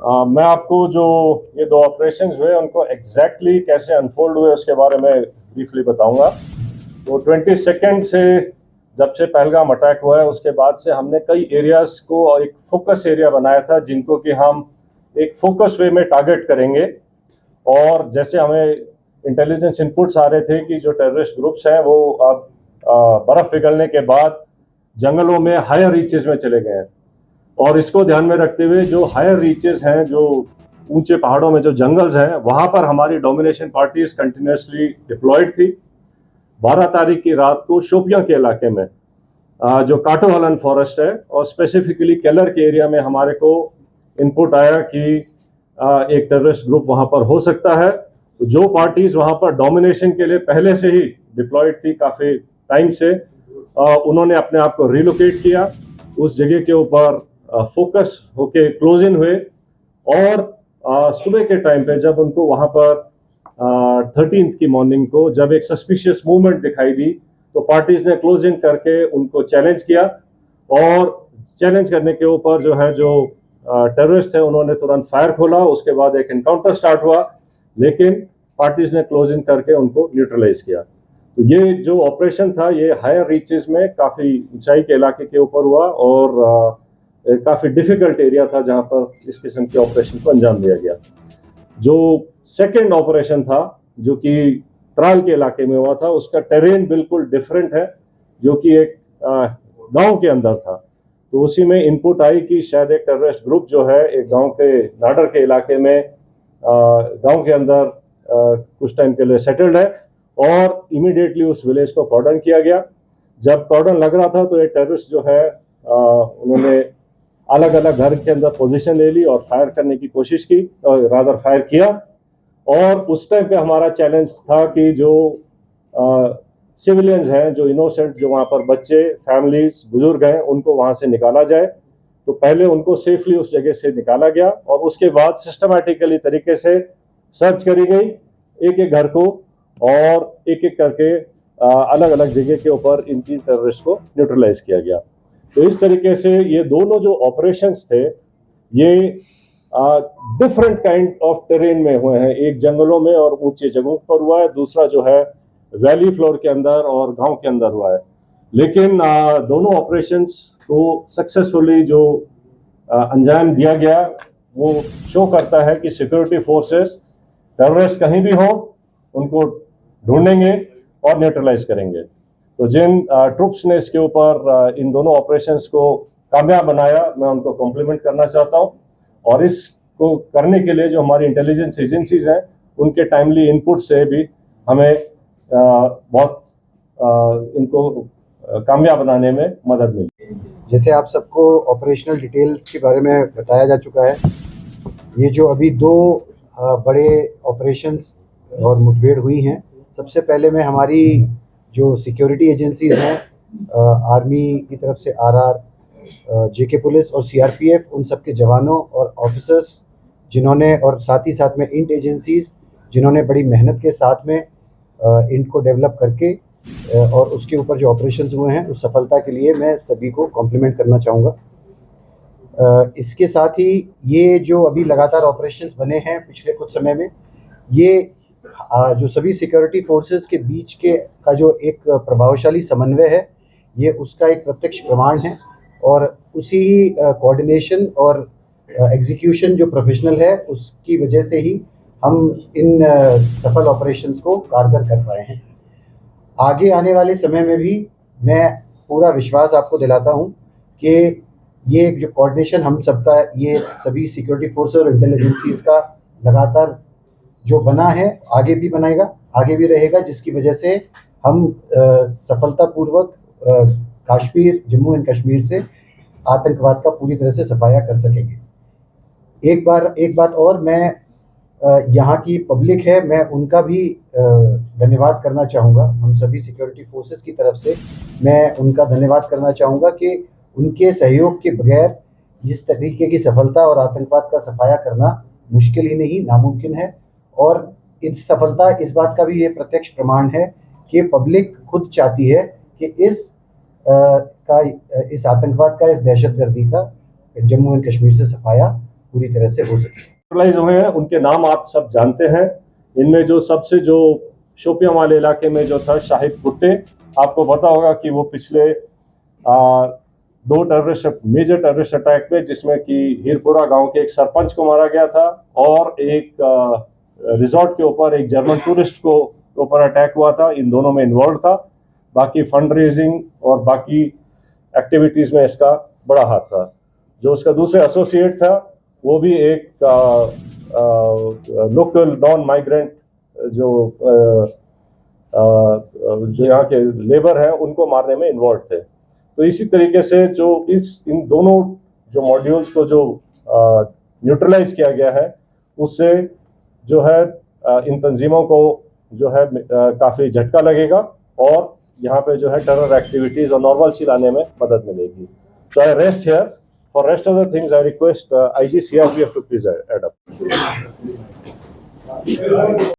मैं आपको जो ये दो ऑपरेशंस हुए उनको एग्जैक्टली कैसे अनफोल्ड हुए उसके बारे में ब्रीफली बताऊंगा। तो 22 से जब से पहलगाम अटैक हुआ है उसके बाद से हमने कई एरियाज को एक फोकस एरिया बनाया था जिनको कि हम एक फोकस वे में टारगेट करेंगे। और जैसे हमें इंटेलिजेंस इनपुट्स आ रहे थे कि जो टेररिस्ट ग्रुप्स हैं वो अब बर्फ पिघलने के बाद जंगलों में हायर रीचेस में चले गए हैं। और इसको ध्यान में रखते हुए जो हायर रीचेस हैं, जो ऊंचे पहाड़ों में जो जंगल्स हैं, वहां पर हमारी डोमिनेशन पार्टीज कंटिन्यूसली डिप्लॉयड थी। 12 तारीख की रात को शोपियां के इलाके में जो काटोहलन फॉरेस्ट है और स्पेसिफिकली केलर के एरिया में हमारे को इनपुट आया कि एक टेररिस्ट ग्रुप वहां पर हो सकता है। तो जो पार्टीज वहां पर डोमिनेशन के लिए पहले से ही डिप्लॉयड थी काफी टाइम से, उन्होंने अपने आप को रिलोकेट किया, उस जगह के ऊपर फोकस होके क्लोज इन हुए। और सुबह के टाइम पे जब उनको वहां पर 13th की मॉर्निंग को जब एक सस्पिशियस मूवमेंट दिखाई दी तो पार्टीज ने क्लोज इन करके उनको चैलेंज किया। और चैलेंज करने के ऊपर जो टेररिस्ट थे उन्होंने तुरंत फायर खोला। उसके बाद एक एनकाउंटर स्टार्ट हुआ, लेकिन पार्टीज ने क्लोज इन करके उनको न्यूट्रलाइज किया। तो ये जो ऑपरेशन था ये हायर रीचेस में काफी ऊंचाई के इलाके के ऊपर हुआ और काफी डिफिकल्ट एरिया था जहां पर इस किस्म के ऑपरेशन को अंजाम दिया गया। जो सेकेंड ऑपरेशन था जो कि त्राल के इलाके में हुआ था, उसका टेरेन बिल्कुल डिफरेंट है, जो कि एक गांव के अंदर था। तो उसी में इनपुट आई कि शायद एक टेररिस्ट ग्रुप जो है एक गांव के नाडर के इलाके में गांव के अंदर कुछ टाइम के लिए सेटल्ड है। और इमीडिएटली उस विलेज को कॉर्डन किया गया। जब कॉर्डन लग रहा था तो एक टेररिस्ट जो है उन्होंने अलग अलग घर के अंदर पोजीशन ले ली और फायर करने की कोशिश की, और रादर फायर किया। और उस टाइम पे हमारा चैलेंज था कि जो सिविलियंस हैं, जो इनोसेंट, जो वहाँ पर बच्चे, फैमिलीज, बुजुर्ग हैं, उनको वहाँ से निकाला जाए। तो पहले उनको सेफली उस जगह से निकाला गया और उसके बाद सिस्टमैटिकली तरीके से सर्च करी गई एक एक घर को, और एक एक करके अलग अलग जगह के ऊपर इन तीन टेररिस्ट को न्यूट्रलाइज किया गया। तो इस तरीके से ये दोनों जो ऑपरेशंस थे ये डिफरेंट काइंड ऑफ टेरेन में हुए हैं। एक जंगलों में और ऊंचे जगहों पर हुआ है, दूसरा जो है वैली फ्लोर के अंदर और गांव के अंदर हुआ है। लेकिन दोनों ऑपरेशंस को सक्सेसफुली जो अंजाम दिया गया वो शो करता है कि सिक्योरिटी फोर्सेस टेररिस्ट कहीं भी हो उनको ढूंढेंगे और न्यूट्रलाइज करेंगे। तो जिन ट्रुप्स ने इसके ऊपर इन दोनों ऑपरेशंस को कामयाब बनाया, मैं उनको कॉम्प्लीमेंट करना चाहता हूं। और इसको करने के लिए जो हमारी इंटेलिजेंस एजेंसीज हैं उनके टाइमली इनपुट से भी हमें बहुत इनको कामयाब बनाने में मदद मिली। जैसे आप सबको ऑपरेशनल डिटेल्स के बारे में बताया जा चुका है, ये जो अभी दो बड़े ऑपरेशंस और मुठभेड़ हुई हैं, सबसे पहले मैं हमारी जो सिक्योरिटी एजेंसीज हैं, आर्मी की तरफ से आरआर, जेके पुलिस और सीआरपीएफ, उन सब के जवानों और ऑफिसर्स जिन्होंने, और साथ ही साथ में इंट एजेंसीज जिन्होंने बड़ी मेहनत के साथ में इंट को डेवलप करके और उसके ऊपर जो ऑपरेशंस हुए हैं उस सफलता के लिए मैं सभी को कॉम्प्लीमेंट करना चाहूँगा। इसके साथ ही ये जो अभी लगातार ऑपरेशंस बने हैं पिछले कुछ समय में, ये जो सभी सिक्योरिटी फोर्सेस के बीच के का जो एक प्रभावशाली समन्वय है, ये उसका एक प्रत्यक्ष प्रमाण है। और उसी कोऑर्डिनेशन और एग्जीक्यूशन जो प्रोफेशनल है उसकी वजह से ही हम इन सफल ऑपरेशंस को कारगर कर पाए हैं। आगे आने वाले समय में भी मैं पूरा विश्वास आपको दिलाता हूं कि ये जो कोऑर्डिनेशन हम सबका, ये सभी सिक्योरिटी फोर्सेस और इंटेलिजेंसीज का लगातार जो बना है आगे भी बनाएगा, आगे भी रहेगा, जिसकी वजह से हम सफलतापूर्वक कश्मीर, जम्मू एंड कश्मीर से आतंकवाद का पूरी तरह से सफाया कर सकेंगे। एक बात और, मैं यहाँ की पब्लिक है, मैं उनका भी धन्यवाद करना चाहूँगा। हम सभी सिक्योरिटी फोर्सेस की तरफ से मैं उनका धन्यवाद करना चाहूँगा कि उनके सहयोग के बगैर जिस तरीके की सफलता और आतंकवाद का सफाया करना मुश्किल ही नहीं, नामुमकिन है। और इस सफलता इस बात का भी ये प्रत्यक्ष प्रमाण है कि पब्लिक खुद चाहती है कि इस आतंकवाद का, इस दहशतगर्दी का जम्मू एंड कश्मीर से सफाया पूरी तरह से हो सके। न्यूट्रलाइज हुए हैं, उनके नाम आप सब जानते हैं। इनमें जो सबसे जो शोपियां वाले इलाके में जो था शाहिद भुट्टे, आपको पता होगा कि वो पिछले 2 मेजर टेररिस्ट अटैक में, जिसमें कि हीरपुरा गांव के एक सरपंच को मारा गया था और एक रिजॉर्ट के ऊपर एक जर्मन टूरिस्ट को ऊपर अटैक हुआ था, इन दोनों में इन्वॉल्व था। बाकी फंड रेजिंग और बाकी एक्टिविटीज़ में इसका बड़ा हाथ था। जो उसका दूसरे एसोसिएट था वो भी एक लोकल नॉन माइग्रेंट जो यहाँ के लेबर हैं उनको मारने में इन्वॉल्व थे। तो इसी तरीके से जो इन दोनों जो मॉड्यूल्स को जो न्यूट्रलाइज किया गया है, उससे जो है इन तंजीमों को जो है काफ़ी झटका लगेगा और यहाँ पे जो है टेरर एक्टिविटीज़ और नॉर्मलसी लाने में मदद मिलेगी। So I rest here. For rest of the things, I request IG CRPF to please add up.